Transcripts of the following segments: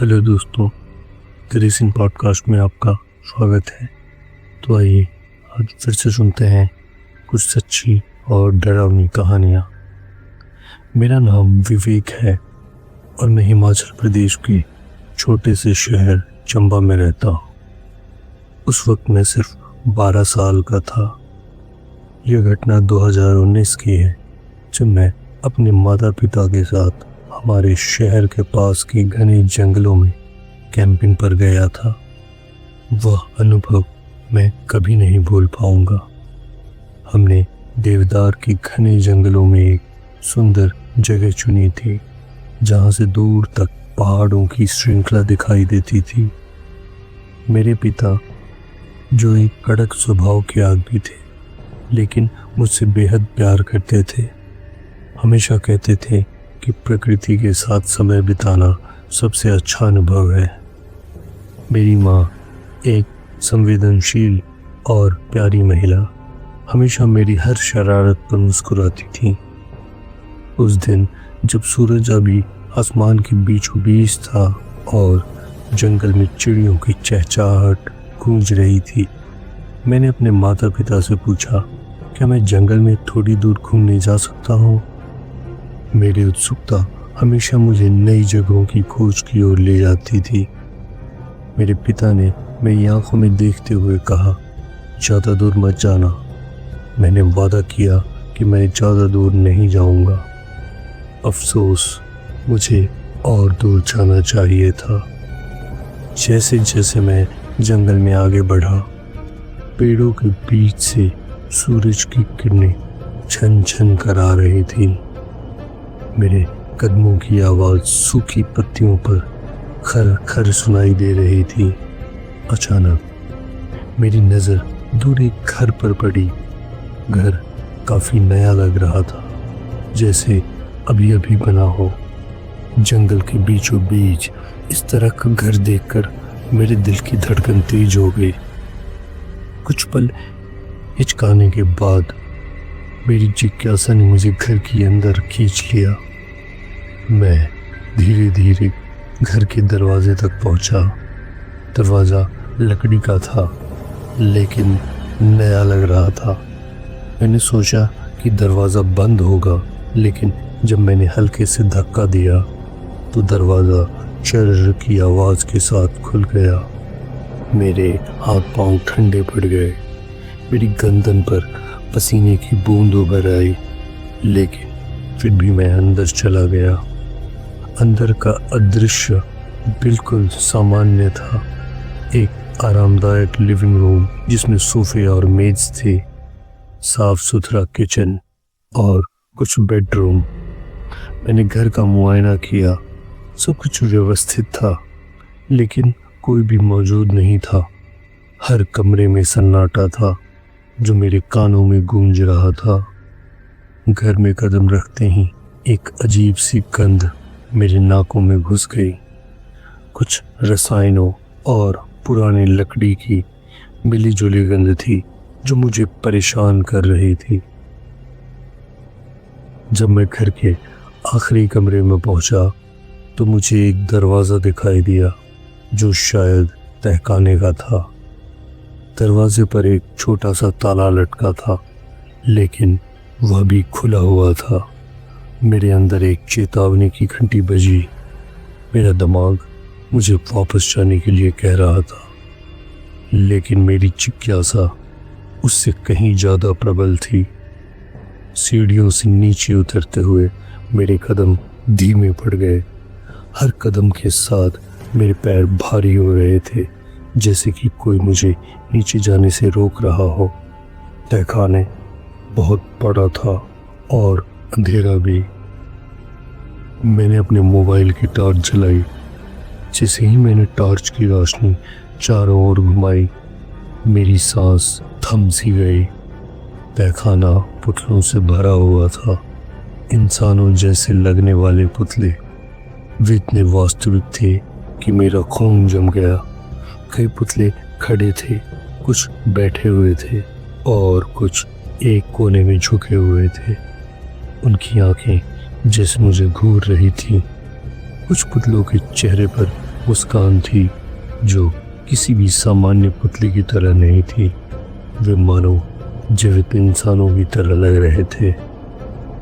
Hello दोस्तों, क्रिसिन podcast में आपका स्वागत है। तो आइए आज फिर से सुनते हैं कुछ सच्ची और डरावनी कहानियाँ। मेरा नाम विवेक है और मैं हिमाचल प्रदेश के छोटे से शहर चंबा में रहता हूँ। उस वक्त मैं सिर्फ 12 साल का था। यह घटना 2019 की है, जब मैं अपने माता पिता के साथ हमारे शहर के पास के घने जंगलों में कैंपिंग पर गया था। वह अनुभव मैं कभी नहीं भूल पाऊंगा। हमने देवदार के घने जंगलों में एक सुंदर जगह चुनी थी, जहां से दूर तक पहाड़ों की श्रृंखला दिखाई देती थी। मेरे पिता, जो एक कड़क स्वभाव के आदमी थे, लेकिन मुझसे बेहद प्यार करते थे, हमेशा कहते थे कि प्रकृति के साथ समय बिताना सबसे अच्छा अनुभव है। मेरी माँ, एक संवेदनशील और प्यारी महिला, हमेशा मेरी हर शरारत पर मुस्कुराती थी। उस दिन जब सूरज अभी आसमान के बीचों बीच था और जंगल में चिड़ियों की चहचहाहट गूंज रही थी, मैंने अपने माता पिता से पूछा, क्या मैं जंगल में थोड़ी दूर घूमने जा सकता हूँ? मेरी उत्सुकता हमेशा मुझे नई जगहों की खोज की ओर ले जाती थी। मेरे पिता ने मेरी आंखों में देखते हुए कहा, ज़्यादा दूर मत जाना। मैंने वादा किया कि मैं ज़्यादा दूर नहीं जाऊंगा। अफसोस, मुझे और दूर जाना चाहिए था। जैसे जैसे मैं जंगल में आगे बढ़ा, पेड़ों के बीच से सूरज की किरणें छन छन कर आ रही थी। मेरे कदमों की आवाज़ सूखी पत्तियों पर खर खर सुनाई दे रही थी। अचानक मेरी नज़र दूर एक घर पर पड़ी। घर काफ़ी नया लग रहा था, जैसे अभी अभी बना हो। जंगल के बीचों बीच इस तरह का घर देखकर मेरे दिल की धड़कन तेज हो गई। कुछ पल हिचकाने के बाद मेरी जिज्ञासा ने मुझे घर के अंदर खींच लिया। मैं धीरे धीरे घर के दरवाजे तक पहुंचा। दरवाज़ा लकड़ी का था, लेकिन नया लग रहा था। मैंने सोचा कि दरवाज़ा बंद होगा, लेकिन जब मैंने हल्के से धक्का दिया तो दरवाज़ा चर्र की आवाज़ के साथ खुल गया। मेरे हाथ पांव ठंडे पड़ गए। मेरी गर्दन पर पसीने की बूंद उभर आई, लेकिन फिर भी मैं अंदर चला गया। अंदर का अदृश्य बिल्कुल सामान्य था। एक आरामदायक लिविंग रूम जिसमें सोफे और मेज थे, साफ सुथरा किचन और कुछ बेडरूम। मैंने घर का मुआयना किया। सब कुछ व्यवस्थित था, लेकिन कोई भी मौजूद नहीं था। हर कमरे में सन्नाटा था, जो मेरे कानों में गूंज रहा था। घर में कदम रखते ही एक अजीब सी गंध मेरे नाकों में घुस गई। कुछ रसायनों और पुरानी लकड़ी की मिली जुली गंध थी, जो मुझे परेशान कर रही थी। जब मैं घर के आखिरी कमरे में पहुंचा तो मुझे एक दरवाज़ा दिखाई दिया, जो शायद तहखाने का था। दरवाजे पर एक छोटा सा ताला लटका था, लेकिन वह भी खुला हुआ था। मेरे अंदर एक चेतावनी की घंटी बजी। मेरा दिमाग मुझे वापस जाने के लिए कह रहा था, लेकिन मेरी जिज्ञासा उससे कहीं ज़्यादा प्रबल थी। सीढ़ियों से नीचे उतरते हुए मेरे कदम धीमे पड़ गए। हर कदम के साथ मेरे पैर भारी हो रहे थे, जैसे कि कोई मुझे नीचे जाने से रोक रहा हो। तहखाने बहुत बड़ा था और अंधेरा भी। मैंने अपने मोबाइल की टॉर्च जलाई। जैसे ही मैंने टॉर्च की रोशनी चारों ओर घुमाई, मेरी सांस थम सी गई। तहखाना पुतलों से भरा हुआ था, इंसानों जैसे लगने वाले पुतले। वे इतने वास्तविक थे कि मेरा खून जम गया। कई पुतले खड़े थे, कुछ बैठे हुए थे और कुछ एक कोने में झुके हुए थे। उनकी आंखें जैसे मुझे घूर रही थी। कुछ पुतलों के चेहरे पर मुस्कान थी जो किसी भी सामान्य पुतले की तरह नहीं थी। वे मानो जीवित इंसानों की तरह लग रहे थे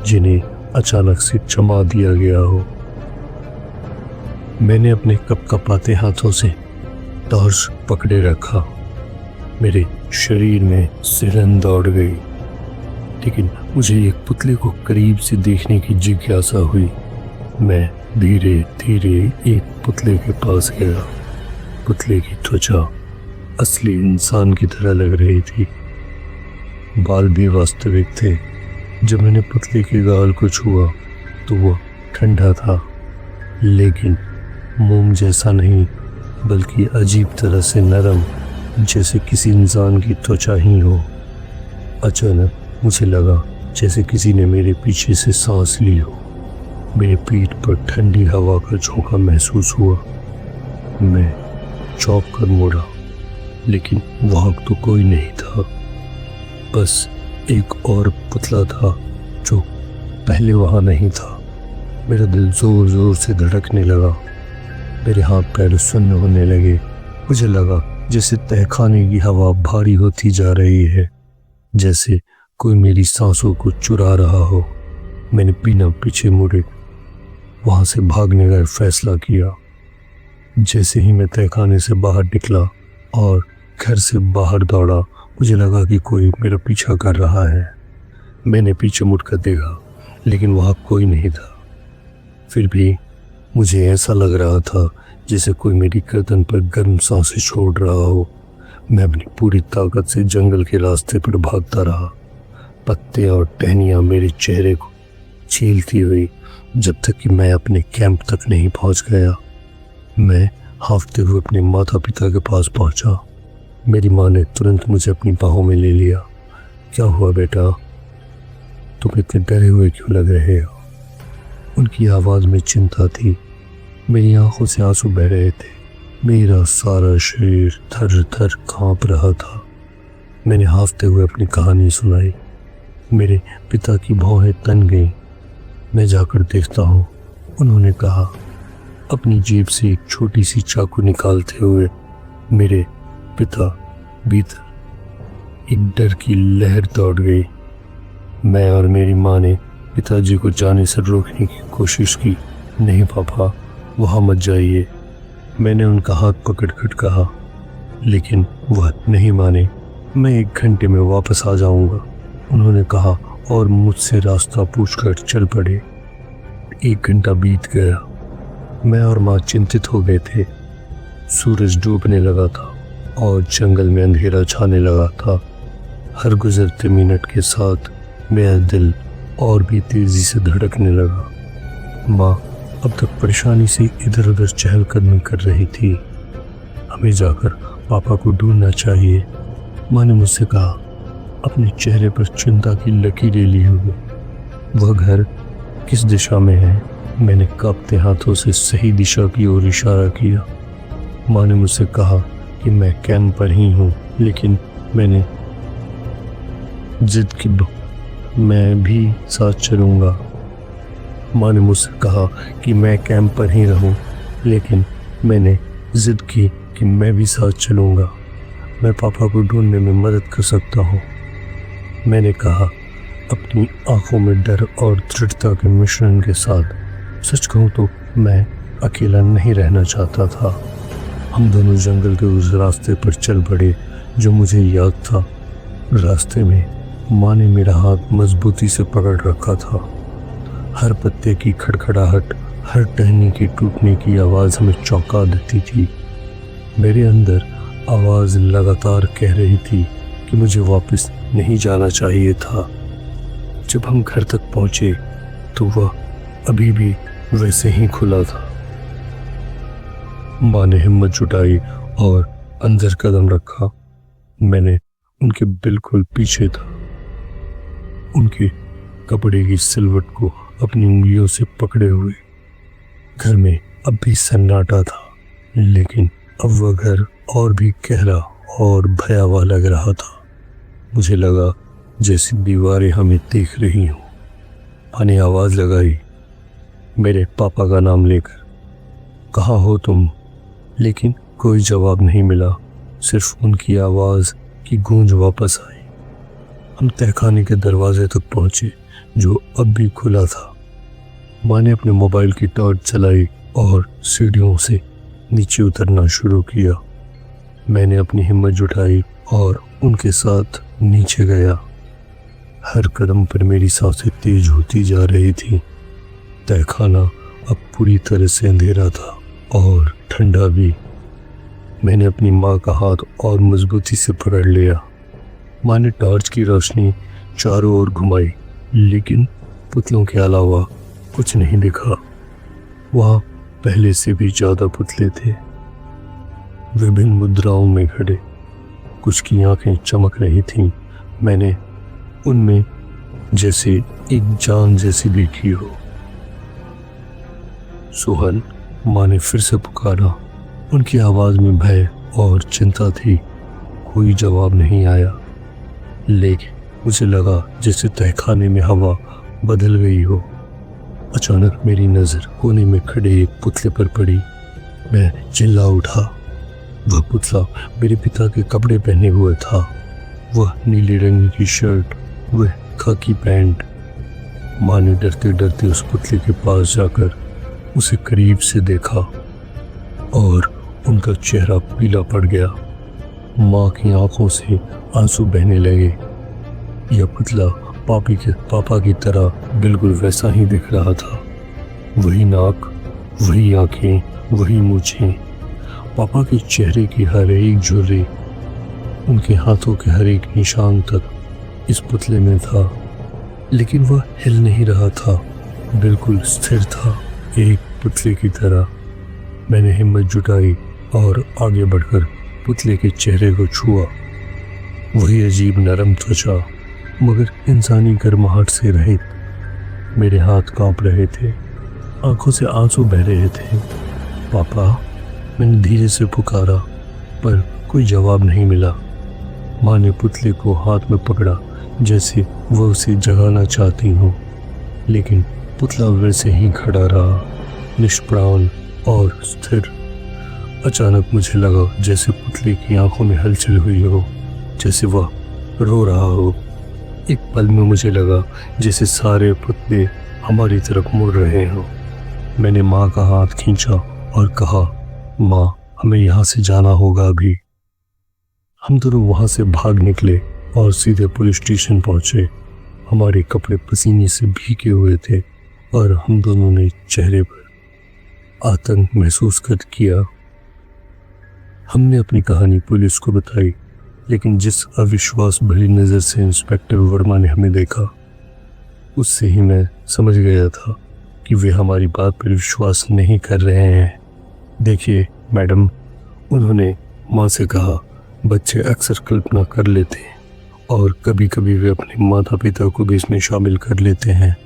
जिन्हें अचानक से चमा दिया गया हो। मैंने अपने कपकपाते हाथों से टॉर्च पकड़े रखा। मेरे शरीर में सिरन दौड़ गई, लेकिन मुझे एक पुतले को करीब से देखने की जिज्ञासा हुई। मैं धीरे धीरे एक पुतले के पास गया। पुतले की त्वचा असली इंसान की तरह लग रही थी, बाल भी वास्तविक थे। जब मैंने पुतले के गाल को छुआ तो वह ठंडा था, लेकिन मोम जैसा नहीं, बल्कि अजीब तरह से नरम, जैसे किसी इंसान की त्वचा ही हो। अचानक मुझे लगा जैसे किसी ने मेरे पीछे से सांस ली हो। मेरे पीठ पर ठंडी हवा का झोंका महसूस हुआ। मैं चौंक कर मुड़ा, लेकिन वहां तो कोई नहीं था। बस एक और पुतला था जो पहले वहां नहीं था। मेरा दिल जोर जोर से धड़कने लगा। मेरे हाथ पैर सुन्न होने लगे। मुझे लगा जैसे तहखाने की हवा भारी होती जा रही है, जैसे कोई मेरी सांसों को चुरा रहा हो। मैंने बिना पीछे मुड़े वहां से भागने का फैसला किया। जैसे ही मैं तहखाने से बाहर निकला और घर से बाहर दौड़ा, मुझे लगा कि कोई मेरा पीछा कर रहा है। मैंने पीछे मुड़कर देखा, लेकिन वहां कोई नहीं था। फिर भी मुझे ऐसा लग रहा था जैसे कोई मेरी गर्दन पर गर्म सांसें छोड़ रहा हो। मैं अपनी पूरी ताकत से जंगल के रास्ते पर भागता रहा। पत्ते और टहनियाँ मेरे चेहरे को छीलती हुई, जब तक कि मैं अपने कैंप तक नहीं पहुंच गया। मैं हांफते हुए अपने माता पिता के पास पहुंचा। मेरी माँ ने तुरंत मुझे अपनी बाहों में ले लिया। क्या हुआ बेटा, तुम इतने डरे हुए क्यों लग रहे हो? उनकी आवाज़ में चिंता थी। मेरी आंखों से आंसू बह रहे थे। मेरा सारा शरीर थर थर कांप रहा था। मैंने हांफते हुए अपनी कहानी सुनाई। मेरे पिता की भौहें तन गईं। मैं जाकर देखता हूँ, उन्होंने कहा, अपनी जेब से एक छोटी सी चाकू निकालते हुए। मेरे पिता भीतर एक डर की लहर दौड़ गई। मैं और मेरी माँ ने पिताजी को जाने से रोकने की कोशिश की। नहीं पापा, वहाँ मत जाइए, मैंने उनका हाथ पकड़कर कहा, लेकिन वह नहीं माने। मैं 1 घंटे में वापस आ जाऊंगा, उन्होंने कहा और मुझसे रास्ता पूछकर चल पड़े। 1 घंटा बीत गया। मैं और माँ चिंतित हो गए थे। सूरज डूबने लगा था और जंगल में अंधेरा छाने लगा था। हर गुजरते मिनट के साथ मेरा दिल और भी तेजी से धड़कने लगा। माँ अब तक परेशानी से इधर उधर चहलकदमी कर रही थी। हमें जाकर पापा को ढूंढना चाहिए, माँ ने मुझसे कहा, अपने चेहरे पर चिंता की लकीरें ली हुई। वह घर किस दिशा में है? मैंने कांपते हाथों से सही दिशा की ओर इशारा किया। माँ ने मुझसे कहा कि मैं कैंप पर ही हूँ, लेकिन मैंने जिद की, मैं भी साथ चलूँगा। माँ ने मुझसे कहा कि मैं कैंप पर ही रहूं, लेकिन मैंने जिद की कि मैं भी साथ चलूँगा। मैं पापा को ढूंढने में मदद कर सकता हूँ, मैंने कहा, अपनी आंखों में डर और दृढ़ता के मिश्रण के साथ। सच कहूँ तो मैं अकेला नहीं रहना चाहता था। हम दोनों जंगल के उस रास्ते पर चल पड़े जो मुझे याद था। रास्ते में माँ ने मेरा हाथ मजबूती से पकड़ रखा था। हर पत्ते की खड़खड़ाहट, हर टहनी की टूटने की आवाज़ हमें चौंका देती थी। मेरे अंदर आवाज़ लगातार कह रही थी कि मुझे वापस नहीं जाना चाहिए था। जब हम घर तक पहुँचे तो वह अभी भी वैसे ही खुला था। माँ ने हिम्मत जुटाई और अंदर कदम रखा। मैंने उनके बिल्कुल पीछे था, उनके कपड़े की सिलवट को अपनी उंगलियों से पकड़े हुए। घर में अब भी सन्नाटा था, लेकिन अब वह घर और भी गहरा और भयावह लग रहा था। मुझे लगा जैसे दीवारें हमें देख रही हों। माँ ने आवाज़ लगाई, मेरे पापा का नाम लेकर, कहाँ हो तुम? लेकिन कोई जवाब नहीं मिला। सिर्फ उनकी आवाज़ की गूंज वापस आई। हम तहखाने के दरवाजे तक पहुंचे जो अब भी खुला था। माँ ने अपने मोबाइल की टॉर्च चलाई और सीढ़ियों से नीचे उतरना शुरू किया। मैंने अपनी हिम्मत जुटाई और उनके साथ नीचे गया। हर कदम पर मेरी सांसें तेज होती जा रही थी। तहखाना अब पूरी तरह से अंधेरा था और ठंडा भी। मैंने अपनी माँ का हाथ और मजबूती से पकड़ लिया। माँ ने टॉर्च की रोशनी चारों ओर घुमाई, लेकिन पुतलों के अलावा कुछ नहीं दिखा। वहाँ पहले से भी ज़्यादा पुतले थे, विभिन्न मुद्राओं में खड़े। कुछ की आंखें चमक रही थीं। मैंने उनमें जैसे एक जान जैसी देखी हो। सोहन, माँ ने फिर से पुकारा। उनकी आवाज़ में भय और चिंता थी। कोई जवाब नहीं आया, लेकिन मुझे लगा जैसे तहखाने में हवा बदल गई हो। अचानक मेरी नज़र कोने में खड़े एक पुतले पर पड़ी। मैं चिल्ला उठा। वह पुतला मेरे पिता के कपड़े पहने हुए था। वह नीले रंग की शर्ट, वह खाकी पैंट। माँ ने डरते डरते उस पुतले के पास जाकर उसे करीब से देखा और उनका चेहरा पीला पड़ गया। माँ की आंखों से आंसू बहने लगे। यह पुतला पापा की तरह बिल्कुल वैसा ही दिख रहा था। वही नाक, वही आंखें, वही मूछें। पापा के चेहरे की हर एक झुर्री, उनके हाथों के हर एक निशान तक इस पुतले में था। लेकिन वह हिल नहीं रहा था, बिल्कुल स्थिर था, एक पुतले की तरह। मैंने हिम्मत जुटाई और आगे बढ़कर पुतले के चेहरे को छुआ। वही अजीब नरम त्वचा, मगर इंसानी गर्माहट से रहित। मेरे हाथ कांप रहे थे, आंखों से आंसू बह रहे थे। पापा, मैंने धीरे से पुकारा, पर कोई जवाब नहीं मिला। माँ ने पुतले को हाथ में पकड़ा जैसे वह उसे जगाना चाहती हो, लेकिन पुतला वैसे ही खड़ा रहा, निष्प्राण और स्थिर। अचानक मुझे लगा जैसे पुतले की आंखों में हलचल हुई हो, जैसे वह रो रहा हो। एक पल में मुझे लगा जैसे सारे पुतले हमारी तरफ मुड़ रहे हों। मैंने माँ का हाथ खींचा और कहा, माँ, हमें यहाँ से जाना होगा अभी। हम दोनों वहाँ से भाग निकले और सीधे पुलिस स्टेशन पहुँचे। हमारे कपड़े पसीने से भीगे हुए थे और हम दोनों ने चेहरे पर आतंक महसूस कर किया। हमने अपनी कहानी पुलिस को बताई, लेकिन जिस अविश्वास भरी नज़र से इंस्पेक्टर वर्मा ने हमें देखा, उससे ही मैं समझ गया था कि वे हमारी बात पर विश्वास नहीं कर रहे हैं। देखिए मैडम, उन्होंने माँ से कहा, बच्चे अक्सर कल्पना कर लेते हैं और कभी कभी वे अपने माता पिता को भी इसमें शामिल कर लेते हैं।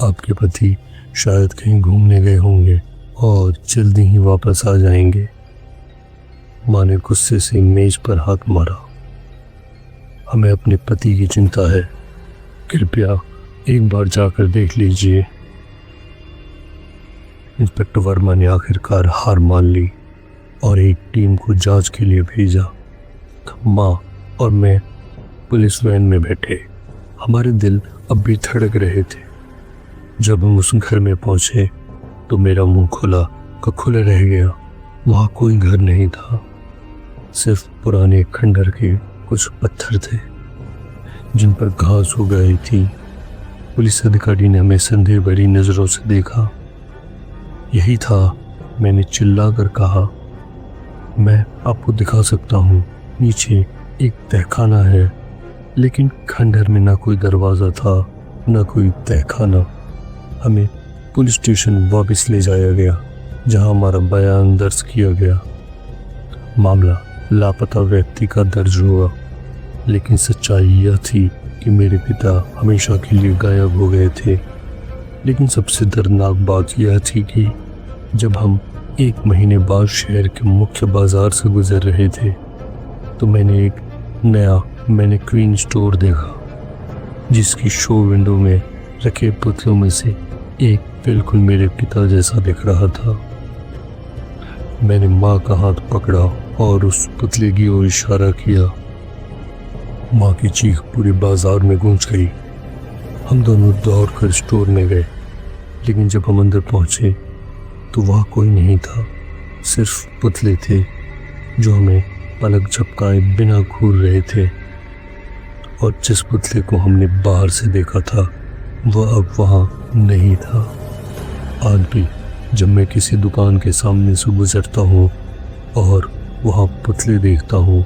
आपके पति शायद कहीं घूमने गए होंगे और जल्दी ही वापस आ जाएंगे। माँ ने गुस्से से मेज पर हाथ मारा। हमें अपने पति की चिंता है, कृपया एक बार जाकर देख लीजिए। इंस्पेक्टर वर्मा ने आखिरकार हार मान ली और एक टीम को जांच के लिए भेजा। माँ और मैं पुलिस वैन में बैठे। हमारे दिल अब भी धड़क रहे थे। जब हम उस घर में पहुंचे तो मेरा मुंह खुला का खुला रह गया। वहाँ कोई घर नहीं था, सिर्फ पुराने खंडर के कुछ पत्थर थे जिन पर घास हो गई थी। पुलिस अधिकारी ने हमें संदेह भरी नजरों से देखा। यही था, मैंने चिल्लाकर कहा, मैं आपको दिखा सकता हूँ, नीचे एक तहखाना है। लेकिन खंडर में ना कोई दरवाज़ा था, ना कोई तहखाना। हमें पुलिस स्टेशन वापस ले जाया गया, जहाँ हमारा बयान दर्ज किया गया। मामला लापता व्यक्ति का दर्ज हुआ, लेकिन सच्चाई यह थी कि मेरे पिता हमेशा के लिए गायब हो गए थे। लेकिन सबसे दर्दनाक बात यह थी कि जब हम 1 महीने बाद शहर के मुख्य बाजार से गुजर रहे थे तो मैंने एक नया मैनीक्वीन स्टोर देखा, जिसकी शो विंडो में रखे पुतलों में से एक बिल्कुल मेरे पिता जैसा दिख रहा था। मैंने माँ का हाथ पकड़ा और उस पुतले की ओर इशारा किया। माँ की चीख पूरे बाजार में गूंज गई। हम दोनों दौड़कर स्टोर में गए, लेकिन जब हम अंदर पहुंचे तो वहाँ कोई नहीं था। सिर्फ पुतले थे जो हमें पलक झपकाए बिना घूर रहे थे। और जिस पुतले को हमने बाहर से देखा था वह अब वहाँ नहीं था। आज भी जब मैं किसी दुकान के सामने से गुजरता हूँ और वहाँ पुतले देखता हूँ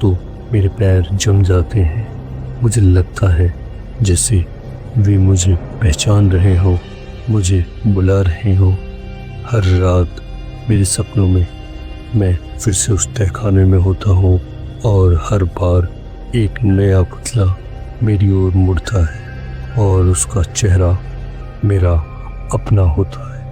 तो मेरे पैर जम जाते हैं। मुझे लगता है जैसे वे मुझे पहचान रहे हों, मुझे बुला रहे हों। हर रात मेरे सपनों में मैं फिर से उस तहखाने में होता हूँ और हर बार एक नया पुतला मेरी ओर मुड़ता है और उसका चेहरा मेरा अपना होता है।